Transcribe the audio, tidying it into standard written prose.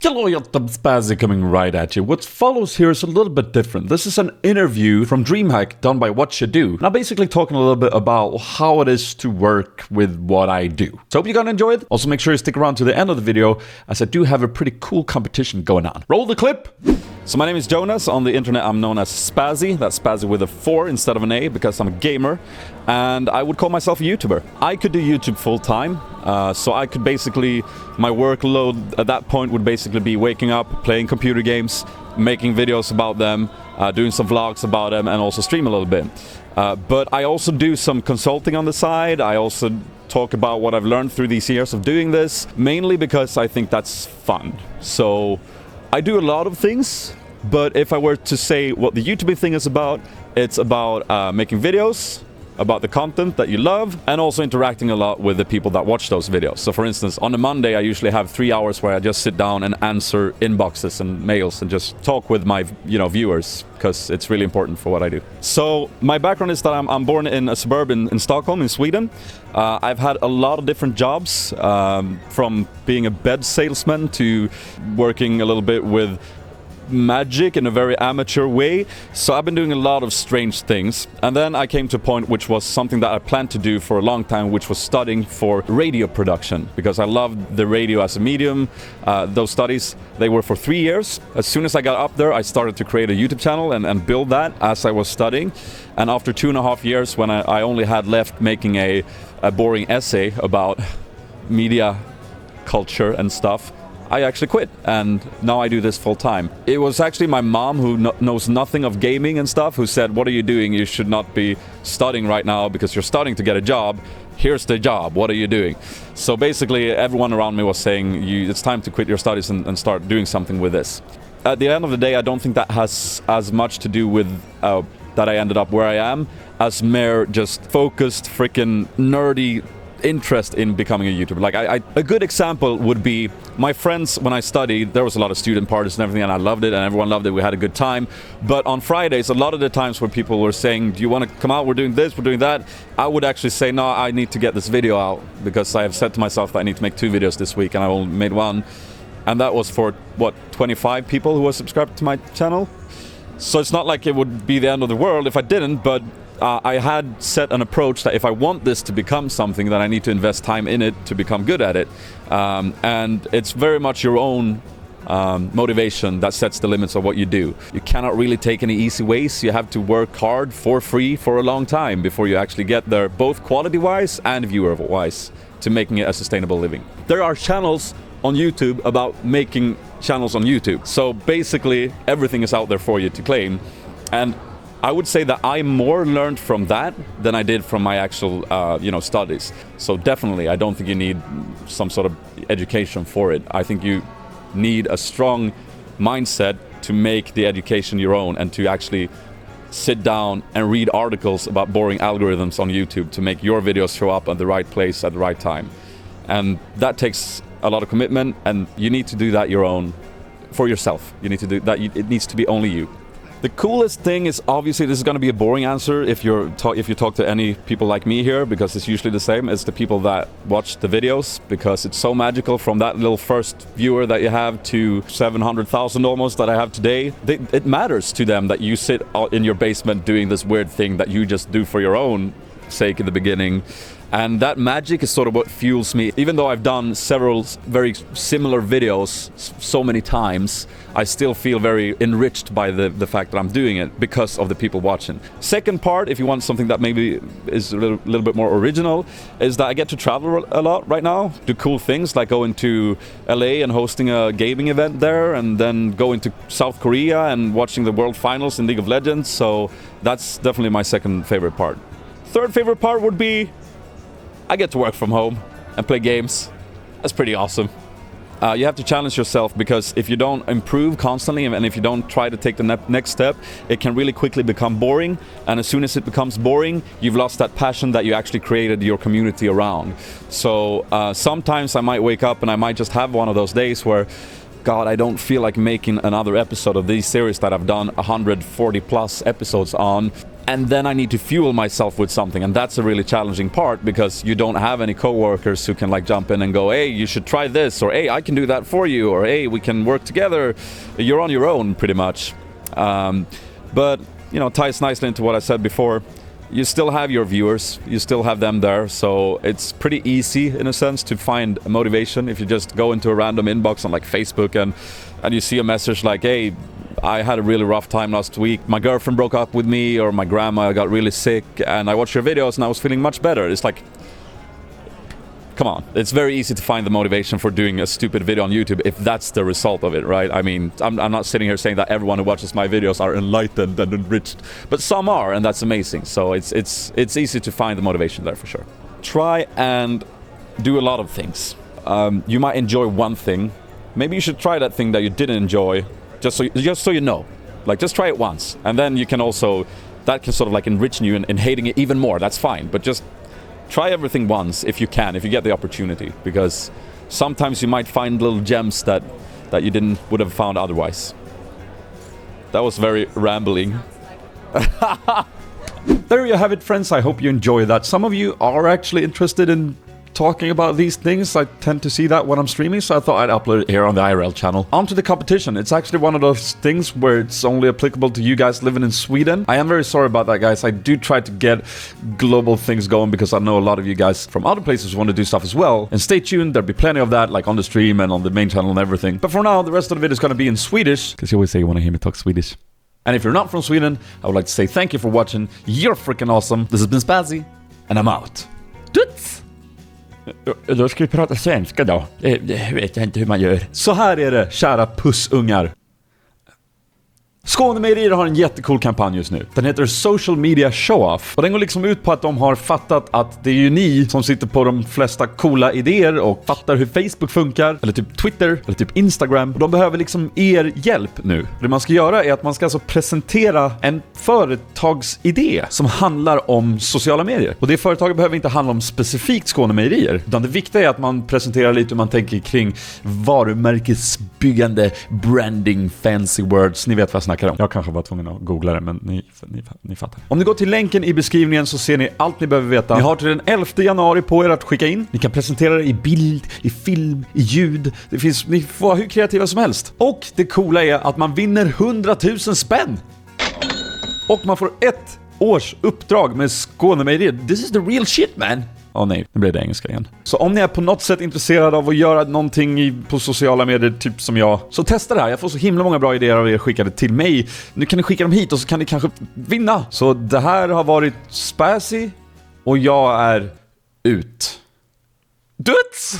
Hello, Sp4zie coming right at you. What follows here is a little bit different. This is an interview from DreamHack done by What You Do. And I'm basically talking a little bit about how it is to work with what I do. So hope you're gonna enjoy it. Also make sure you stick around to the end of the video, as I do have a pretty cool competition going on. Roll the clip! So my name is Jonas. On the internet I'm known as Sp4zie. That's Sp4zie with a 4 instead of an A because I'm a gamer. And I would call myself a YouTuber. I could do YouTube full time. So I could basically, my workload at that point would basically be waking up, playing computer games, making videos about them, doing some vlogs about them, and also stream a little bit. But I also do some consulting on the side. I also talk about what I've learned through these years of doing this, mainly because I think that's fun. So I do a lot of things, but if I were to say what the YouTube thing is about, it's about making videos, about the content that you love, and also interacting a lot with the people that watch those videos. So for instance, on a Monday I usually have 3 hours where I just sit down and answer inboxes and mails and just talk with my viewers, because it's really important for what I do. So my background is that I'm born in a suburb in Stockholm, in Sweden. I've had a lot of different jobs, from being a bed salesman to working a little bit with magic in a very amateur way. So I've been doing a lot of strange things, and then I came to a point which was something that I planned to do for a long time, which was studying for radio production, because I loved the radio as a medium. Those studies, they were for 3 years. As soon as I got up there, I started to create a YouTube channel and build that as I was studying. And after 2.5 years, when I only had left making a boring essay about media culture and stuff, I actually quit, and now I do this full time. It was actually my mom, who knows nothing of gaming and stuff, who said, "What are you doing? You should not be studying right now because you're starting to get a job. Here's the job. What are you doing?" So basically everyone around me was saying, it's time to quit your studies and start doing something with this. At the end of the day, I don't think that has as much to do with that I ended up where I am, as mere just focused, freaking nerdy interest in becoming a YouTuber. Like a good example would be my friends. When I studied, there was a lot of student parties and everything, and I loved it, and everyone loved it. We had a good time. But on Fridays, a lot of the times where people were saying, "Do you want to come out? We're doing this, we're doing that," I would actually say, "No, I need to get this video out," because I have said to myself that I need to make 2 videos this week, and I only made 1. And that was for, what, 25 people who were subscribed to my channel? So it's not like it would be the end of the world if I didn't, but I had set an approach that if I want this to become something, then I need to invest time in it to become good at it. And it's very much your own motivation that sets the limits of what you do. You cannot really take any easy ways. You have to work hard for free for a long time before you actually get there, both quality-wise and viewer-wise, to making it a sustainable living. There are channels on YouTube about making channels on YouTube. So basically everything is out there for you to claim. And I would say that I more learned from that than I did from my actual, studies. So definitely, I don't think you need some sort of education for it. I think you need a strong mindset to make the education your own, and to actually sit down and read articles about boring algorithms on YouTube to make your videos show up at the right place at the right time. And that takes a lot of commitment, and you need to do that your own, for yourself. You need to do that. It needs to be only you. The coolest thing is, obviously this is going to be a boring answer if you talk to any people like me here, because it's usually the same as the people that watch the videos, because it's so magical from that little first viewer that you have to 700,000 almost that I have today. It matters to them that you sit in your basement doing this weird thing that you just do for your own sake in the beginning. And that magic is sort of what fuels me. Even though I've done several very similar videos so many times, I still feel very enriched by the fact that I'm doing it because of the people watching. Second part, if you want something that maybe is a little bit more original, is that I get to travel a lot right now, do cool things like going to LA and hosting a gaming event there, and then going to South Korea and watching the World Finals in League of Legends. So that's definitely my second favorite part. Third favorite part would be I get to work from home and play games. That's pretty awesome. You have to challenge yourself, because if you don't improve constantly and if you don't try to take the next step, it can really quickly become boring. And as soon as it becomes boring, you've lost that passion that you actually created your community around. So sometimes I might wake up and I might just have one of those days where, God, I don't feel like making another episode of this series that I've done 140 plus episodes on. And then I need to fuel myself with something, and that's a really challenging part because you don't have any coworkers who can like jump in and go, hey, you should try this, or hey, I can do that for you, or hey, we can work together. You're on your own pretty much. But you know, ties nicely into what I said before. You still have your viewers, you still have them there, so it's pretty easy in a sense to find motivation if you just go into a random inbox on like Facebook and you see a message like, hey, I had a really rough time last week, my girlfriend broke up with me, or my grandma got really sick, and I watched your videos and I was feeling much better. It's like, come on, it's very easy to find the motivation for doing a stupid video on YouTube if that's the result of it, right? I mean, I'm not sitting here saying that everyone who watches my videos are enlightened and enriched, but some are, and that's amazing. So it's easy to find the motivation there for sure. Try and do a lot of things. You might enjoy one thing. Maybe you should try that thing that you didn't enjoy, just so you know. Like, just try it once, and then you can also, that can sort of like enrich you in hating it even more. That's fine, but just try everything once if you can, if you get the opportunity, because sometimes you might find little gems that you would have found otherwise. That was very rambling. There you have it, friends. I hope you enjoy that. Some of you are actually interested in talking about these things. I tend to see that when I'm streaming, so I thought I'd upload it here on the IRL channel. On to the competition. It's actually one of those things where it's only applicable to you guys living in Sweden. I am very sorry about that, guys. I do try to get global things going because I know a lot of you guys from other places want to do stuff as well. And stay tuned, there'll be plenty of that, like on the stream and on the main channel and everything. But for now, the rest of the video is going to be in Swedish, because you always say you want to hear me talk Swedish. And if you're not from Sweden, I would like to say thank you for watching. You're freaking awesome. This has been Sp4zie, and I'm out. Duts! Då ska vi prata svenska då. Det vet jag inte hur man gör. Så här är det, kära pussungar. Skånemejerier har en jättecool kampanj just nu. Den heter Social Media Show-Off. Och den går liksom ut på att de har fattat att det är ju ni som sitter på de flesta coola idéer och fattar hur Facebook funkar, eller typ Twitter, eller typ Instagram. Och de behöver liksom er hjälp nu. Det man ska göra är att man ska alltså presentera en företagsidé som handlar om sociala medier. Och det företaget behöver inte handla om specifikt Skånemejerier, utan det viktiga är att man presenterar lite hur man tänker kring varumärkesbyggande, branding, fancy words. Ni vet vad jag snackar om. Jag kanske var tvungen att googla det, men ni fattar. Om ni går till länken i beskrivningen så ser ni allt ni behöver veta. Ni har till den 11 januari på er att skicka in. Ni kan presentera det i bild, i film, i ljud. Ni får vara hur kreativa som helst. Och det coola är att man vinner 100 000 spänn. Och man får 1 års uppdrag med Skånemejerier. This is the real shit, man. Nej, nu blev det engelska igen. Så om ni är på något sätt intresserade av att göra någonting på sociala medier, typ som jag, så testa det här. Jag får så himla många bra idéer av er skickade till mig. Nu kan ni skicka dem hit och så kan ni kanske vinna. Så det här har varit Sp4zie och jag är ut. Duts!